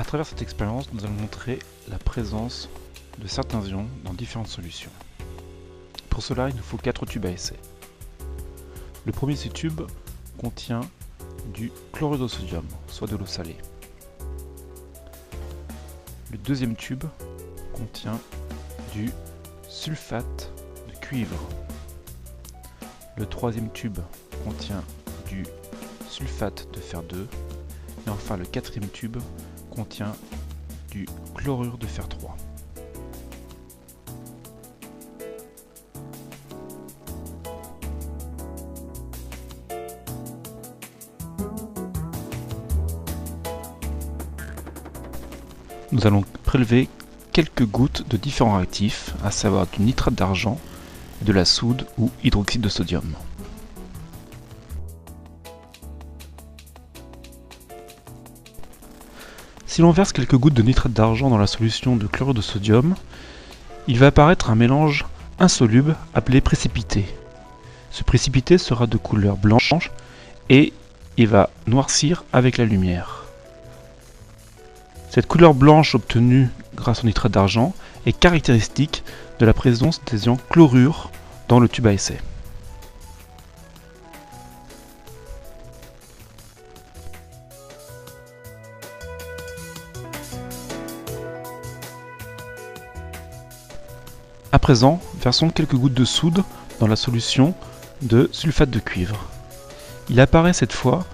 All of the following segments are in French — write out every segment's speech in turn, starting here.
À travers cette expérience, nous allons montrer la présence de certains ions dans différentes solutions. Pour cela, il nous faut 4 tubes à essai. Le premier de ces tubes contient du chlorure de sodium, soit de l'eau salée. Le deuxième tube contient du sulfate de cuivre. Le troisième tube contient du sulfate de fer 2. Et enfin, le quatrième tube contient du chlorure de fer 3. Nous allons prélever quelques gouttes de différents réactifs, à savoir du nitrate d'argent et de la soude ou hydroxyde de sodium. Si l'on verse quelques gouttes de nitrate d'argent dans la solution de chlorure de sodium, il va apparaître un mélange insoluble appelé précipité. Ce précipité sera de couleur blanche et il va noircir avec la lumière. Cette couleur blanche obtenue grâce au nitrate d'argent est caractéristique de la présence des ions chlorure dans le tube à essai. À présent, versons quelques gouttes de soude dans la solution de sulfate de cuivre. Il apparaît cette fois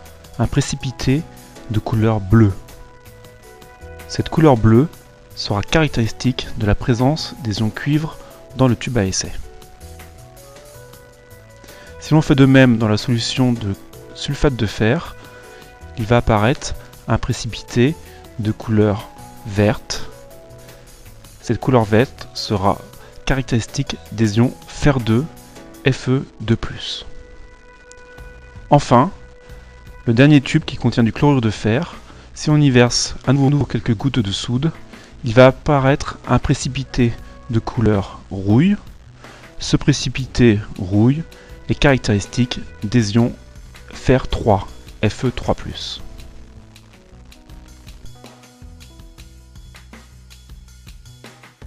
un précipité de couleur bleue. Cette couleur bleue sera caractéristique de la présence des ions cuivre dans le tube à essai. Si l'on fait de même dans la solution de sulfate de fer, il va apparaître un précipité de couleur verte. Cette couleur verte sera caractéristique des ions fer 2, Fe2+. Enfin, le dernier tube qui contient du chlorure de fer, si on y verse à nouveau quelques gouttes de soude, il va apparaître un précipité de couleur rouille. Ce précipité rouille est caractéristique des ions fer 3, Fe3+.